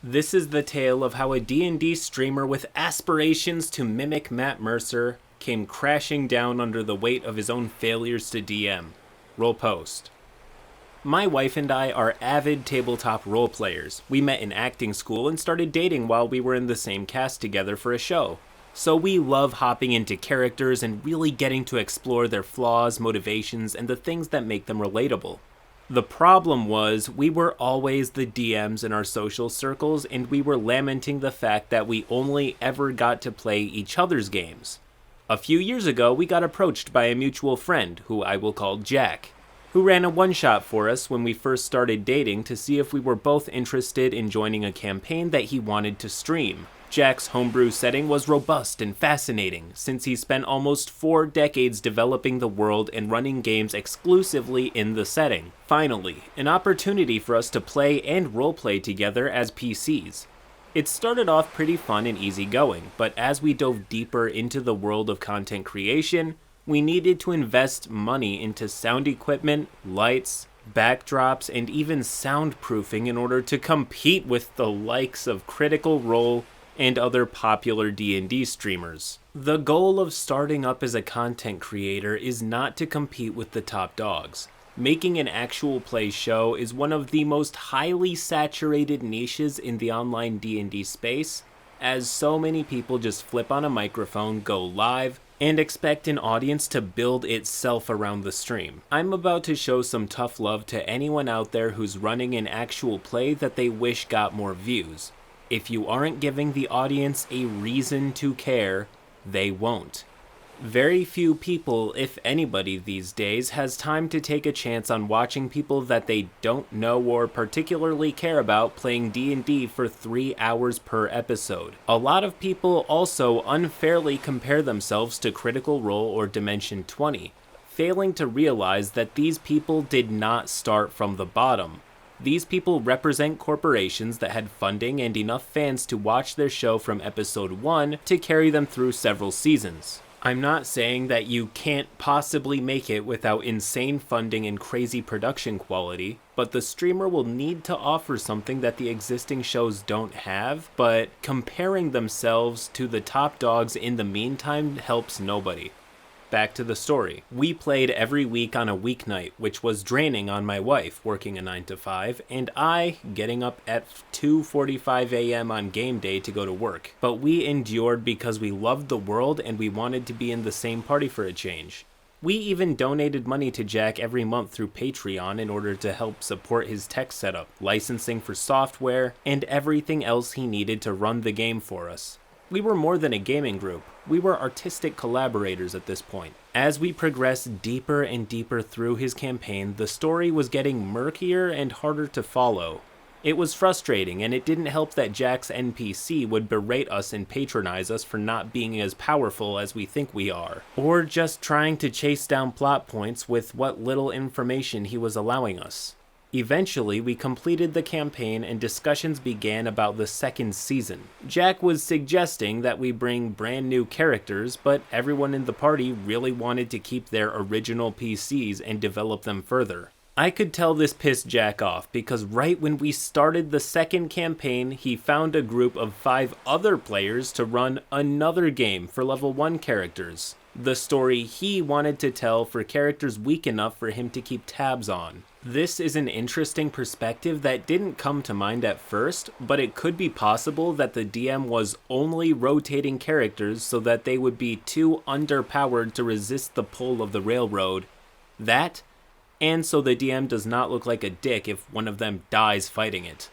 This is the tale of how a D&D streamer with aspirations to mimic Matt Mercer came crashing down under the weight of his own failures to DM. Roll post. My wife and I are avid tabletop role players. We met in acting school and started dating while we were in the same cast together for a show. So we love hopping into characters and really getting to explore their flaws, motivations, and the things that make them relatable. The problem was, we were always the DMs in our social circles, and we were lamenting the fact that we only ever got to play each other's games. A few years ago, we got approached by a mutual friend, who I will call Jack, who ran a one-shot for us when we first started dating to see if we were both interested in joining a campaign that he wanted to stream. Jack's homebrew setting was robust and fascinating, since he spent almost 4 decades developing the world and running games exclusively in the setting. Finally, an opportunity for us to play and roleplay together as PCs. It started off pretty fun and easygoing, but as we dove deeper into the world of content creation, we needed to invest money into sound equipment, lights, backdrops, and even soundproofing in order to compete with the likes of Critical Role and other popular D&D streamers. The goal of starting up as a content creator is not to compete with the top dogs. Making an actual play show is one of the most highly saturated niches in the online D&D space, as so many people just flip on a microphone, go live, and expect an audience to build itself around the stream. I'm about to show some tough love to anyone out there who's running an actual play that they wish got more views. If you aren't giving the audience a reason to care, they won't. Very few people, if anybody these days, has time to take a chance on watching people that they don't know or particularly care about playing D&D for 3 hours per episode. A lot of people also unfairly compare themselves to Critical Role or Dimension 20, failing to realize that these people did not start from the bottom. These people represent corporations that had funding and enough fans to watch their show from episode 1 to carry them through several seasons. I'm not saying that you can't possibly make it without insane funding and crazy production quality, but the streamer will need to offer something that the existing shows don't have, but comparing themselves to the top dogs in the meantime helps nobody. Back to the story. We played every week on a weeknight, which was draining on my wife, working a 9 to 5, and I getting up at 2:45 a.m. on game day to go to work. But we endured because we loved the world and we wanted to be in the same party for a change. We even donated money to Jack every month through Patreon in order to help support his tech setup, licensing for software, and everything else he needed to run the game for us. We were more than a gaming group. We were artistic collaborators at this point. As we progressed deeper and deeper through his campaign, the story was getting murkier and harder to follow. It was frustrating, and it didn't help that Jack's NPC would berate us and patronize us for not being as powerful as we think we are, or just trying to chase down plot points with what little information he was allowing us. Eventually, we completed the campaign and discussions began about the second season. Jack was suggesting that we bring brand new characters, but everyone in the party really wanted to keep their original PCs and develop them further. I could tell this pissed Jack off because right when we started the second campaign, he found a group of 5 other players to run another game for level 1 characters. The story he wanted to tell for characters weak enough for him to keep tabs on. This is an interesting perspective that didn't come to mind at first, but it could be possible that the DM was only rotating characters so that they would be too underpowered to resist the pull of the railroad. That, and so the DM does not look like a dick if one of them dies fighting it.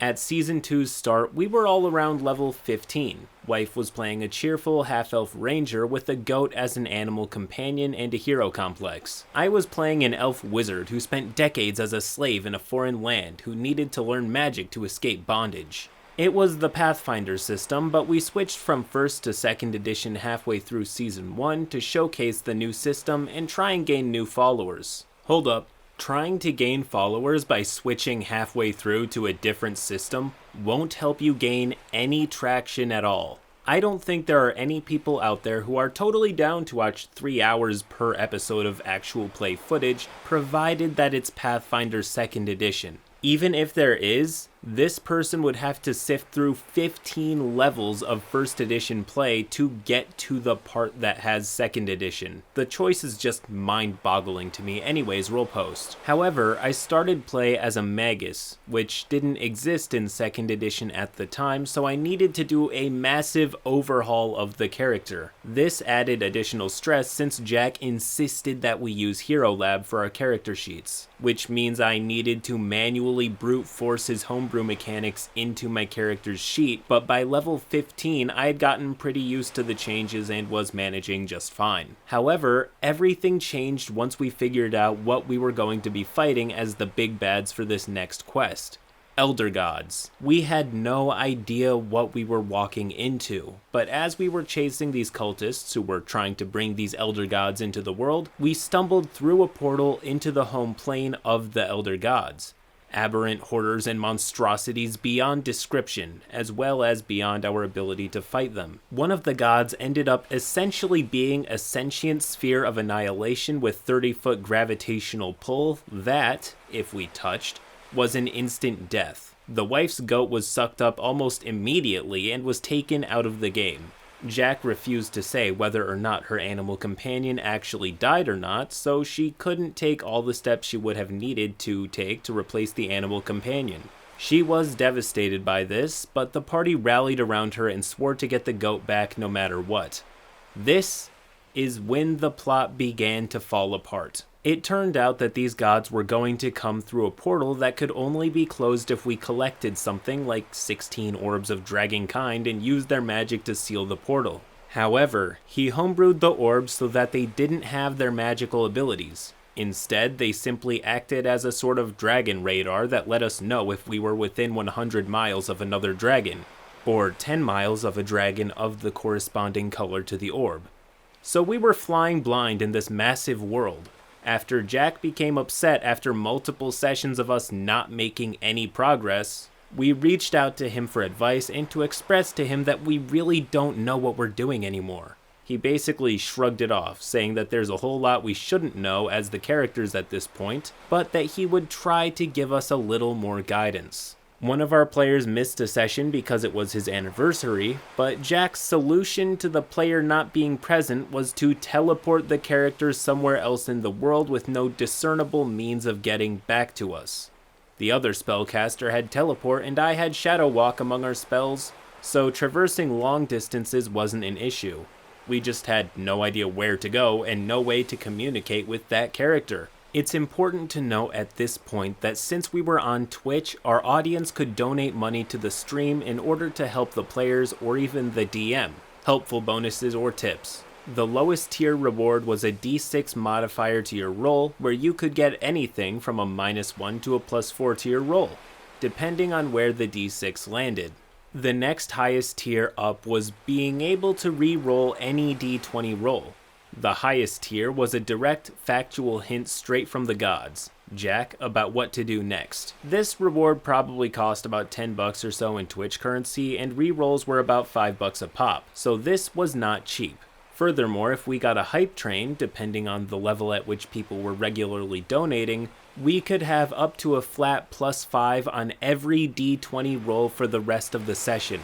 At Season 2's start, we were all around level 15. Wife was playing a cheerful half-elf ranger with a goat as an animal companion and a hero complex. I was playing an elf wizard who spent decades as a slave in a foreign land who needed to learn magic to escape bondage. It was the Pathfinder system, but we switched from 1st to 2nd edition halfway through Season 1 to showcase the new system and try and gain new followers. Hold up. Trying to gain followers by switching halfway through to a different system won't help you gain any traction at all. I don't think there are any people out there who are totally down to watch 3 hours per episode of actual play footage, provided that it's Pathfinder 2nd edition. Even if there is, This person would have to sift through 15 levels of first edition play to get to the part that has second edition. The choice is just mind-boggling to me. Anyways, roll post. However, I started play as a magus, which didn't exist in second edition at the time, so I needed to do a massive overhaul of the character. This added additional stress since Jack insisted that we use Hero Lab for our character sheets, which means I needed to manually brute force his homebrew mechanics into my character's sheet, but by level 15 I had gotten pretty used to the changes and was managing just fine. However, everything changed once we figured out what we were going to be fighting as the big bads for this next quest. Elder Gods. We had no idea what we were walking into, but as we were chasing these cultists who were trying to bring these Elder Gods into the world, we stumbled through a portal into the home plane of the Elder Gods. Aberrant horrors and monstrosities beyond description, as well as beyond our ability to fight them. One of the gods ended up essentially being a sentient sphere of annihilation with 30-foot gravitational pull that, if we touched, was an instant death. The wife's goat was sucked up almost immediately and was taken out of the game. Jack refused to say whether or not her animal companion actually died or not, so she couldn't take all the steps she would have needed to take to replace the animal companion. She was devastated by this, but the party rallied around her and swore to get the goat back no matter what. This is when the plot began to fall apart. It turned out that these gods were going to come through a portal that could only be closed if we collected something like 16 orbs of dragon kind and used their magic to seal the portal. However, he homebrewed the orbs so that they didn't have their magical abilities. Instead, they simply acted as a sort of dragon radar that let us know if we were within 100 miles of another dragon, or 10 miles of a dragon of the corresponding color to the orb. So we were flying blind in this massive world. After Jack became upset after multiple sessions of us not making any progress, we reached out to him for advice and to express to him that we really don't know what we're doing anymore. He basically shrugged it off, saying that there's a whole lot we shouldn't know as the characters at this point, but that he would try to give us a little more guidance. One of our players missed a session because it was his anniversary, but Jack's solution to the player not being present was to teleport the character somewhere else in the world with no discernible means of getting back to us. The other spellcaster had teleport and I had shadow walk among our spells, so traversing long distances wasn't an issue. We just had no idea where to go and no way to communicate with that character. It's important to note at this point that since we were on Twitch, our audience could donate money to the stream in order to help the players or even the DM, helpful bonuses or tips. The lowest tier reward was a D6 modifier to your roll, where you could get anything from a -1 to a +4 tier roll, depending on where the D6 landed. The next highest tier up was being able to re-roll any D20 roll. The highest tier was a direct, factual hint straight from the gods, Jack, about what to do next. This reward probably cost about $10 or so in Twitch currency, and re-rolls were about $5 a pop, so this was not cheap. Furthermore, if we got a hype train, depending on the level at which people were regularly donating, we could have up to a flat +5 on every D20 roll for the rest of the session.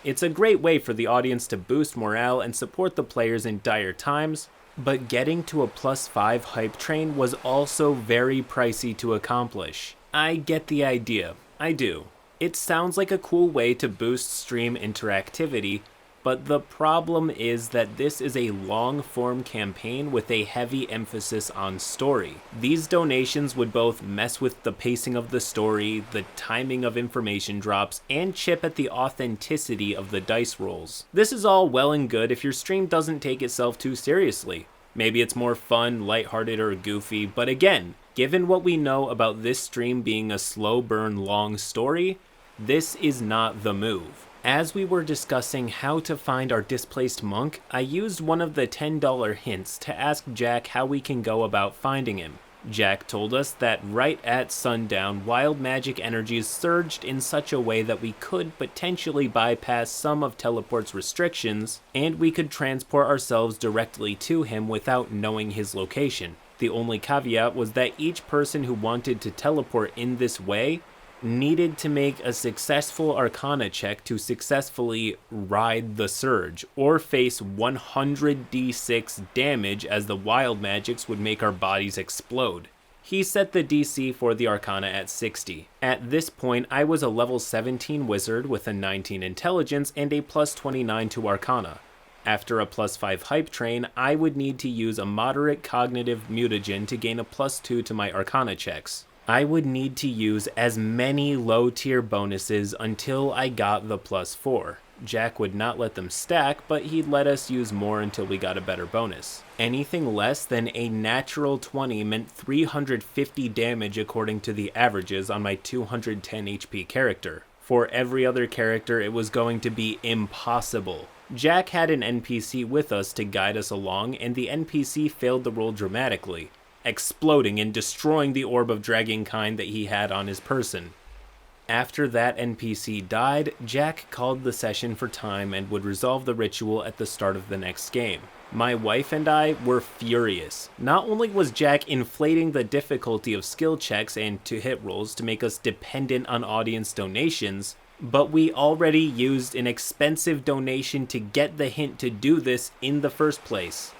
It's a great way for the audience to boost morale and support the players in dire times, but getting to a +5 hype train was also very pricey to accomplish. I get the idea, I do. It sounds like a cool way to boost stream interactivity, but the problem is that this is a long-form campaign with a heavy emphasis on story. These donations would both mess with the pacing of the story, the timing of information drops, and chip at the authenticity of the dice rolls. This is all well and good if your stream doesn't take itself too seriously. Maybe it's more fun, lighthearted, or goofy, but again, given what we know about this stream being a slow burn long story, this is not the move. As we were discussing how to find our displaced monk, I used one of the $10 hints to ask Jack how we can go about finding him. Jack told us that right at sundown, wild magic energies surged in such a way that we could potentially bypass some of Teleport's restrictions, and we could transport ourselves directly to him without knowing his location. The only caveat was that each person who wanted to teleport in this way needed to make a successful Arcana check to successfully ride the surge, or face 100d6 damage as the wild magics would make our bodies explode. He set the DC for the Arcana at 60. At this point, I was a level 17 wizard with a 19 intelligence and a plus 29 to Arcana. After a plus 5 hype train, I would need to use a moderate cognitive mutagen to gain a plus 2 to my Arcana checks. I would need to use as many low tier bonuses until I got the plus 4. Jack would not let them stack, but he'd let us use more until we got a better bonus. Anything less than a natural 20 meant 350 damage according to the averages on my 210 HP character. For every other character, it was going to be impossible. Jack had an NPC with us to guide us along, and the NPC failed the roll dramatically, exploding and destroying the orb of dragonkind that he had on his person. After that NPC died, Jack called the session for time and would resolve the ritual at the start of the next game. My wife and I were furious. Not only was Jack inflating the difficulty of skill checks and to hit rolls to make us dependent on audience donations, but we already used an expensive donation to get the hint to do this in the first place.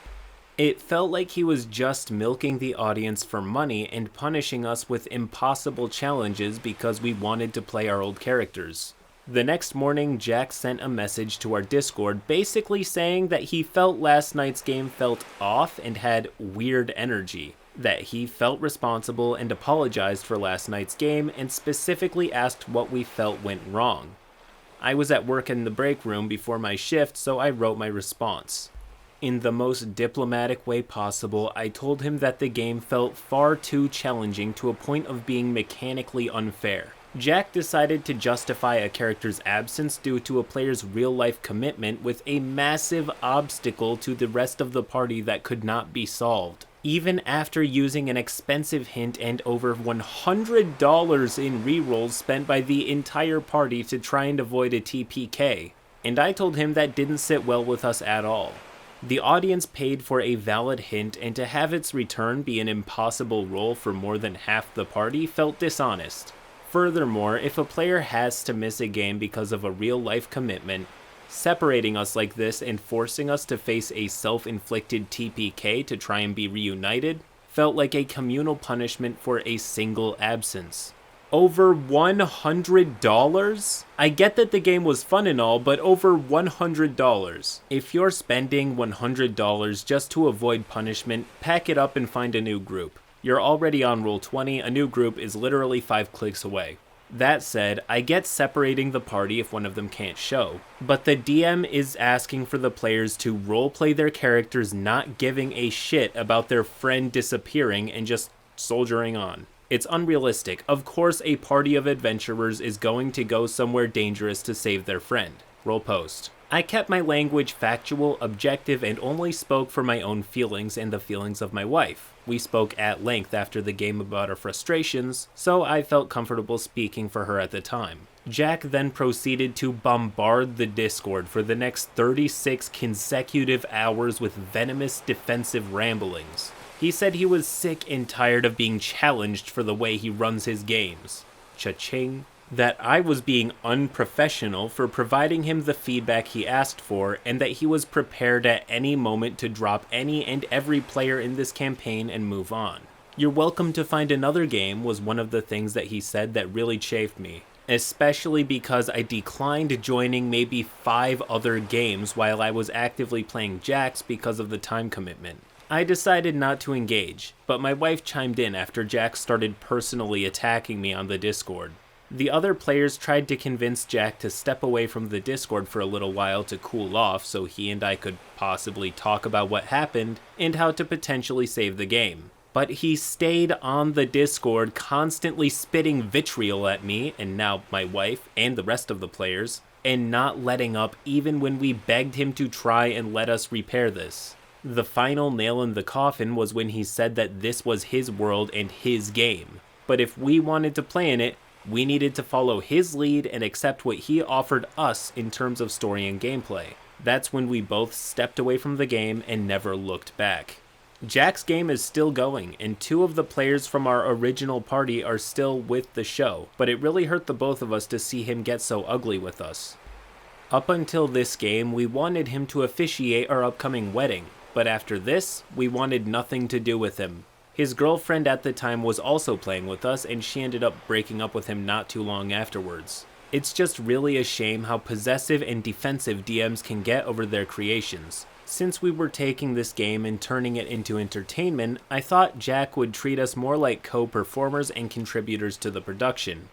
It felt like he was just milking the audience for money and punishing us with impossible challenges because we wanted to play our old characters. The next morning, Jack sent a message to our Discord basically saying that he felt last night's game felt off and had weird energy, that he felt responsible and apologized for last night's game and specifically asked what we felt went wrong. I was at work in the break room before my shift, so I wrote my response. In the most diplomatic way possible, I told him that the game felt far too challenging to a point of being mechanically unfair. Jack decided to justify a character's absence due to a player's real-life commitment with a massive obstacle to the rest of the party that could not be solved. Even after using an expensive hint and over $100 in rerolls spent by the entire party to try and avoid a TPK. And I told him that didn't sit well with us at all. The audience paid for a valid hint, and to have its return be an impossible roll for more than half the party felt dishonest. Furthermore, if a player has to miss a game because of a real-life commitment, separating us like this and forcing us to face a self-inflicted TPK to try and be reunited felt like a communal punishment for a single absence. Over $100? I get that the game was fun and all, but over $100. If you're spending $100 just to avoid punishment, pack it up and find a new group. You're already on roll 20, a new group is literally 5 clicks away. That said, I get separating the party if one of them can't show, but the DM is asking for the players to roleplay their characters not giving a shit about their friend disappearing and just soldiering on. It's unrealistic. Of course a party of adventurers is going to go somewhere dangerous to save their friend. Roll post. I kept my language factual, objective, and only spoke for my own feelings and the feelings of my wife. We spoke at length after the game about our frustrations, so I felt comfortable speaking for her at the time. Jack then proceeded to bombard the Discord for the next 36 consecutive hours with venomous defensive ramblings. He said he was sick and tired of being challenged for the way he runs his games. Cha-ching. That I was being unprofessional for providing him the feedback he asked for, and that he was prepared at any moment to drop any and every player in this campaign and move on. You're welcome to find another game was one of the things that he said that really chafed me, especially because I declined joining maybe 5 other games while I was actively playing Jack's because of the time commitment. I decided not to engage, but my wife chimed in after Jack started personally attacking me on the Discord. The other players tried to convince Jack to step away from the Discord for a little while to cool off so he and I could possibly talk about what happened and how to potentially save the game. But he stayed on the Discord constantly spitting vitriol at me, and now my wife, and the rest of the players, and not letting up even when we begged him to try and let us repair this. The final nail in the coffin was when he said that this was his world and his game. But if we wanted to play in it, we needed to follow his lead and accept what he offered us in terms of story and gameplay. That's when we both stepped away from the game and never looked back. Jack's game is still going, and 2 of the players from our original party are still with the show, but it really hurt the both of us to see him get so ugly with us. Up until this game, we wanted him to officiate our upcoming wedding, but after this, we wanted nothing to do with him. His girlfriend at the time was also playing with us, and she ended up breaking up with him not too long afterwards. It's just really a shame how possessive and defensive DMs can get over their creations. Since we were taking this game and turning it into entertainment, I thought Jack would treat us more like co-performers and contributors to the production.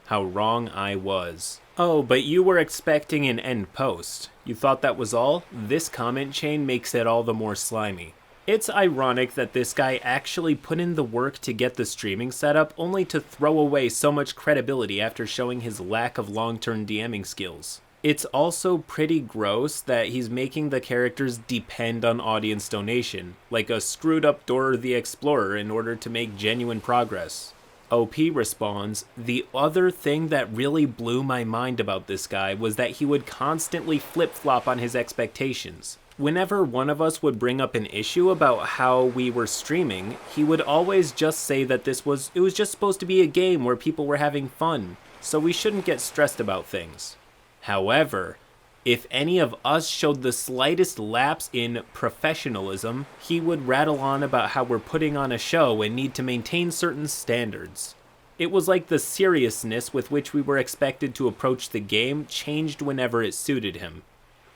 How wrong I was. Oh, but you were expecting an end post. You thought that was all? This comment chain makes it all the more slimy. It's ironic that this guy actually put in the work to get the streaming setup only to throw away so much credibility after showing his lack of long-term DMing skills. It's also pretty gross that he's making the characters depend on audience donation, like a screwed up Dora the Explorer in order to make genuine progress. OP responds, "The other thing that really blew my mind about this guy was that he would constantly flip-flop on his expectations. Whenever one of us would bring up an issue about how we were streaming, he would always just say that it was just supposed to be a game where people were having fun, so we shouldn't get stressed about things. However, if any of us showed the slightest lapse in professionalism, he would rattle on about how we're putting on a show and need to maintain certain standards. It was like the seriousness with which we were expected to approach the game changed whenever it suited him.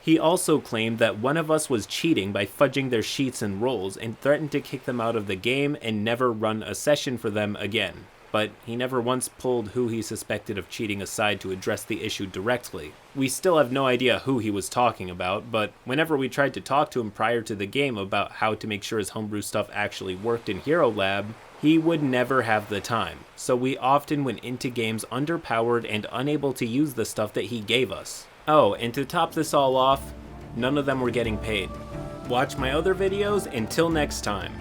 He also claimed that one of us was cheating by fudging their sheets and rolls and threatened to kick them out of the game and never run a session for them again. But he never once pulled who he suspected of cheating aside to address the issue directly. We still have no idea who he was talking about, but whenever we tried to talk to him prior to the game about how to make sure his homebrew stuff actually worked in Hero Lab, he would never have the time, so we often went into games underpowered and unable to use the stuff that he gave us. Oh, and to top this all off, none of them were getting paid. Watch my other videos until next time.